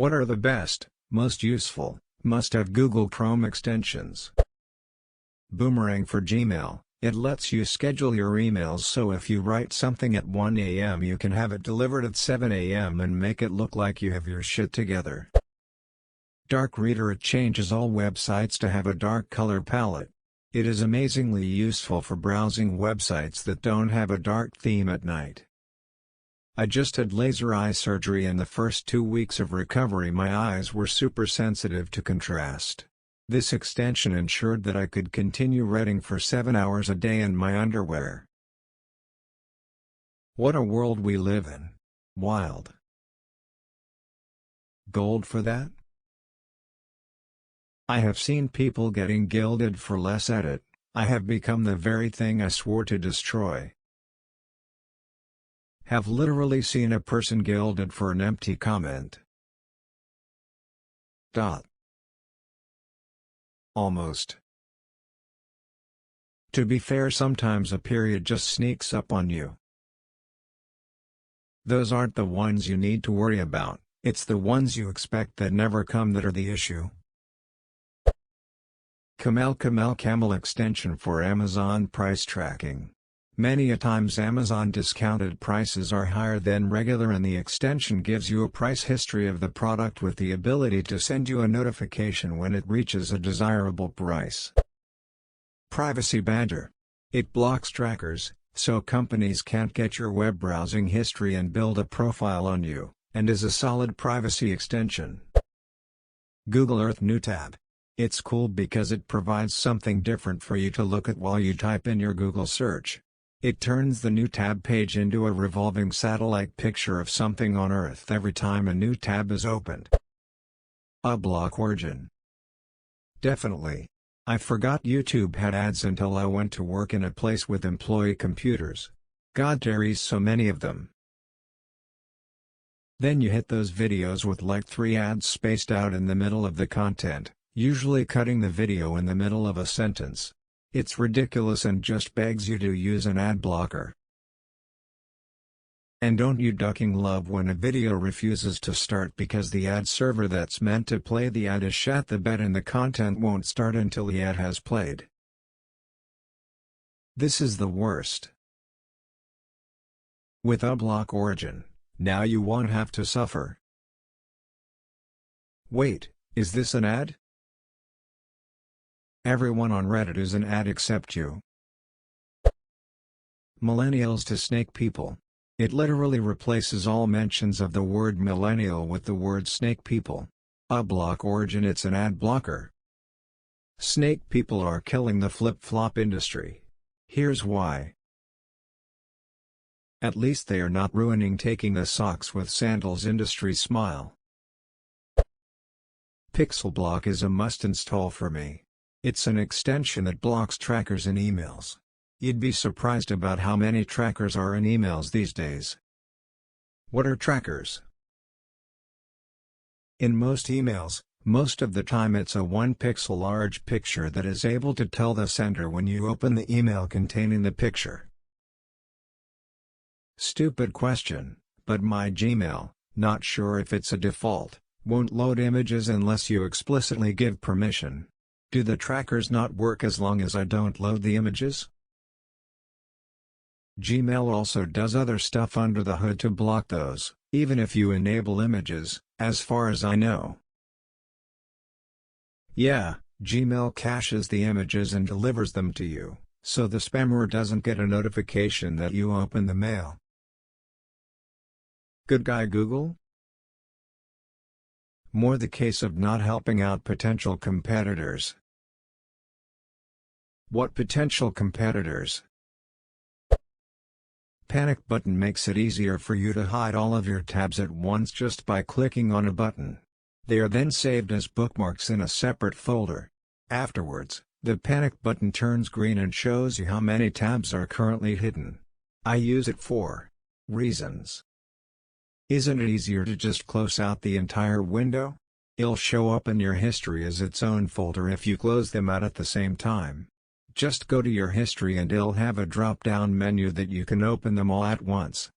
What are the best, most useful, must-have Google Chrome extensions? Boomerang for Gmail. It lets you schedule your emails so if you write something at 1 a.m. you can have it delivered at 7 a.m. and make it look like you have your shit together. Dark Reader. It changes all websites to have a dark color palette. It is amazingly useful for browsing websites that don't have a dark theme at night. I just had laser eye surgery and the first 2 weeks of recovery my eyes were super sensitive to contrast. This extension ensured that I could continue reading for 7 hours a day in my underwear. What a world we live in. Wild. Gold for that? I have seen people getting gilded for less edit. I have become the very thing I swore to destroy. Have literally seen a person gilded for an empty comment. Almost. To be fair, sometimes a period just sneaks up on you. Those aren't the ones you need to worry about, it's the ones you expect that never come that are the issue. Camel extension for Amazon price tracking. Many a times Amazon discounted prices are higher than regular and the extension gives you a price history of the product with the ability to send you a notification when it reaches a desirable price. Privacy Badger. It blocks trackers, so companies can't get your web browsing history and build a profile on you, and is a solid privacy extension. Google Earth New Tab. It's cool because it provides something different for you to look at while you type in your Google search. It turns the new tab page into a revolving satellite picture of something on Earth every time a new tab is opened. Ublok Origin. Definitely. I forgot YouTube had ads until I went to work in a place with employee computers. God, there is so many of them. Then you hit those videos with like 3 ads spaced out in the middle of the content, usually cutting the video in the middle of a sentence. It's ridiculous and just begs you to use an ad blocker. And don't you ducking love when a video refuses to start because the ad server that's meant to play the ad is shat the bed and the content won't start until the ad has played. This is the worst. With Ublok Origin, now you won't have to suffer. Wait, is this an ad? Everyone on Reddit is an ad except you. Millennials to Snake People. It literally replaces all mentions of the word millennial with the word snake people. Ublok Origin. It's an ad blocker. Snake people are killing the flip-flop industry. Here's why. At least they are not ruining taking the socks with sandals industry smile. Pixelblock is a must install for me. It's an extension that blocks trackers in emails. You'd be surprised about how many trackers are in emails these days. What are trackers? In most emails, most of the time it's a 1-pixel large picture that is able to tell the sender when you open the email containing the picture. Stupid question, but my Gmail, not sure if it's a default, won't load images unless you explicitly give permission. Do the trackers not work as long as I don't load the images? Gmail also does other stuff under the hood to block those, even if you enable images, as far as I know. Yeah, Gmail caches the images and delivers them to you, so the spammer doesn't get a notification that you open the mail. Good guy Google? More the case of not helping out potential competitors. What potential competitors? Panic button makes it easier for you to hide all of your tabs at once just by clicking on a button. They are then saved as bookmarks in a separate folder. Afterwards, the panic button turns green and shows you how many tabs are currently hidden. I use it for reasons. Isn't it easier to just close out the entire window? It'll show up in your history as its own folder if you close them out at the same time. Just go to your history and it'll have a drop-down menu that you can open them all at once.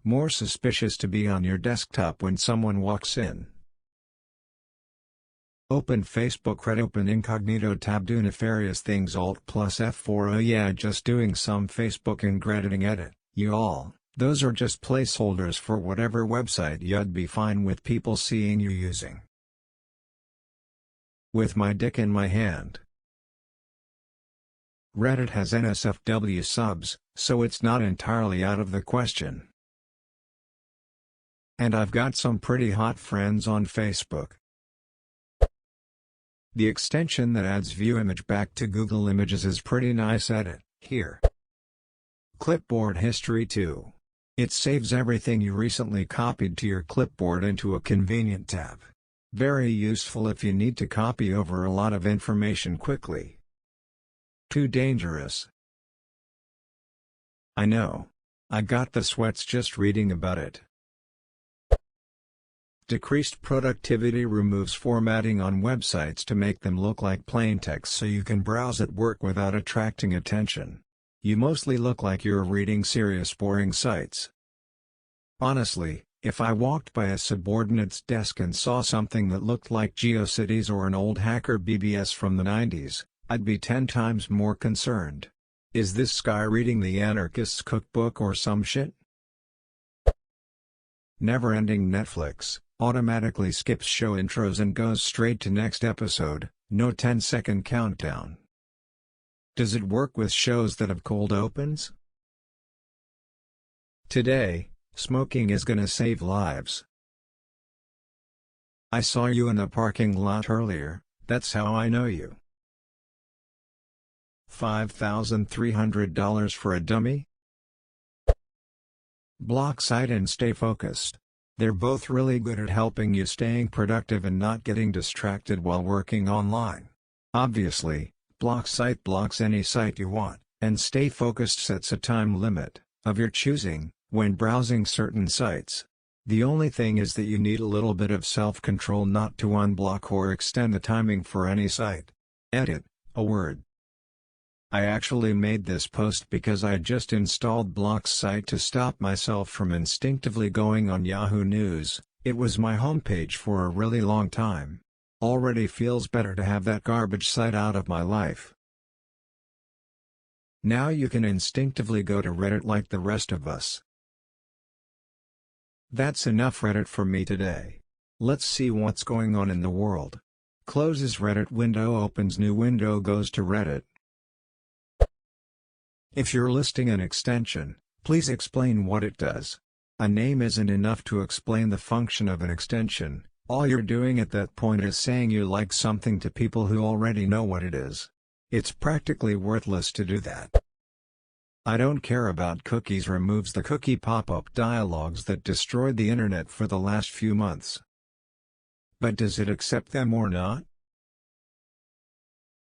More suspicious to be on your desktop when someone walks in. Open Facebook Reddit, open incognito tab, do nefarious things, Alt plus F4. Oh yeah, just doing some Facebook and Redditing edit, you all. Those are just placeholders for whatever website you'd be fine with people seeing you using. With my dick in my hand. Reddit has NSFW subs, so it's not entirely out of the question. And I've got some pretty hot friends on Facebook. The extension that adds view image back to Google Images is pretty nice. Edit here. Clipboard history too. It saves everything you recently copied to your clipboard into a convenient tab. Very useful if you need to copy over a lot of information quickly. Too dangerous. I know. I got the sweats just reading about it. Decreased productivity removes formatting on websites to make them look like plain text so you can browse at work without attracting attention. You mostly look like you're reading serious boring sites. Honestly, if I walked by a subordinate's desk and saw something that looked like GeoCities or an old hacker BBS from the 90s, I'd be 10 times more concerned. Is this guy reading the anarchist's cookbook or some shit? Never-ending Netflix automatically skips show intros and goes straight to next episode, no 10-second countdown. Does it work with shows that have cold opens? Today, smoking is gonna save lives. I saw you in the parking lot earlier, that's how I know you. $5,300 for a dummy? Block Site and Stay Focused. They're both really good at helping you staying productive and not getting distracted while working online. Obviously, Block Site blocks any site you want, and Stay Focused sets a time limit, of your choosing, when browsing certain sites. The only thing is that you need a little bit of self-control not to unblock or extend the timing for any site. Edit, a word. I actually made this post because I just installed Block Site to stop myself from instinctively going on Yahoo News. It was my homepage for a really long time. Already feels better to have that garbage site out of my life. Now you can instinctively go to Reddit like the rest of us. That's enough Reddit for me today. Let's see what's going on in the world. Closes Reddit window, opens new window, goes to Reddit. If you're listing an extension, please explain what it does. A name isn't enough to explain the function of an extension. All you're doing at that point is saying you like something to people who already know what it is. It's practically worthless to do that. I don't care about cookies removes the cookie pop-up dialogues that destroyed the internet for the last few months. But does it accept them or not?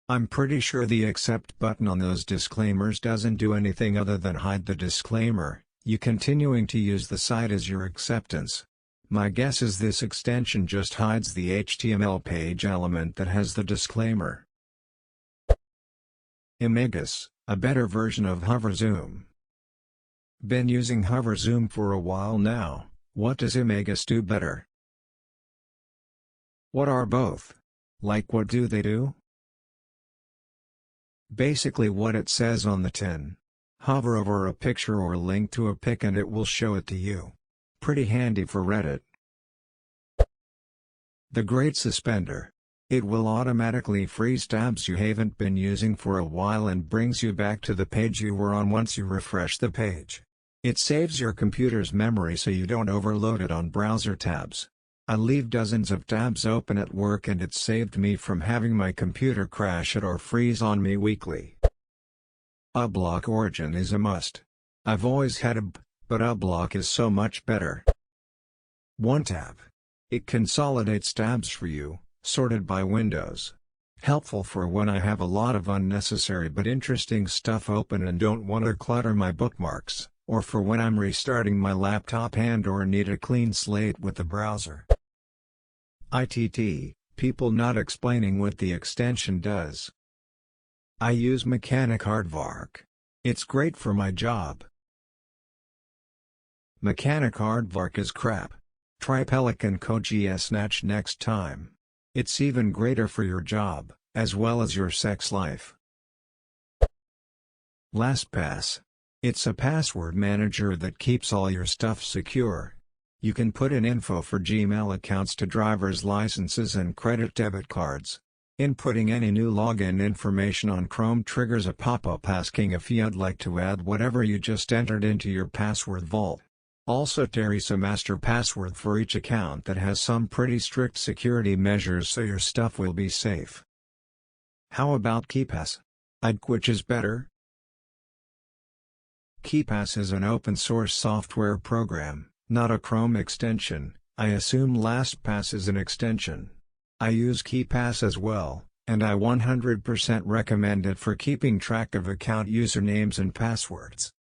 I'm pretty sure the accept button on those disclaimers doesn't do anything other than hide the disclaimer, you continuing to use the site as your acceptance. My guess is this extension just hides the HTML page element that has the disclaimer. Imagus, a better version of Hover Zoom. Been using Hover Zoom for a while now. What does Imagus do better? What are both? Like what do they do? Basically what it says on the tin. Hover over a picture or link to a pic and it will show it to you. Pretty handy for Reddit. The Great Suspender. It will automatically freeze tabs you haven't been using for a while and brings you back to the page you were on once you refresh the page. It saves your computer's memory so you don't overload it on browser tabs. I leave dozens of tabs open at work and it saved me from having my computer crash it or freeze on me weekly. Ubblock Origin is a must. I've always had but Ubblock is so much better. One tab. It consolidates tabs for you, sorted by windows. Helpful for when I have a lot of unnecessary but interesting stuff open and don't want to clutter my bookmarks, or for when I'm restarting my laptop and/or need a clean slate with the browser. ITT, people not explaining what the extension does. I use Mechanic Aardvark. It's great for my job. Mechanic Aardvark is crap. Try Pelican CodeGS Snatch next time. It's even greater for your job, as well as your sex life. LastPass. It's a password manager that keeps all your stuff secure. You can put in info for Gmail accounts to driver's licenses and credit debit cards. Inputting any new login information on Chrome triggers a pop-up asking if you'd like to add whatever you just entered into your password vault. Also carries a master password for each account that has some pretty strict security measures so your stuff will be safe. How about KeePass? Which is better? KeePass is an open-source software program, not a Chrome extension. I assume LastPass is an extension. I use KeePass as well, and I 100% recommend it for keeping track of account usernames and passwords.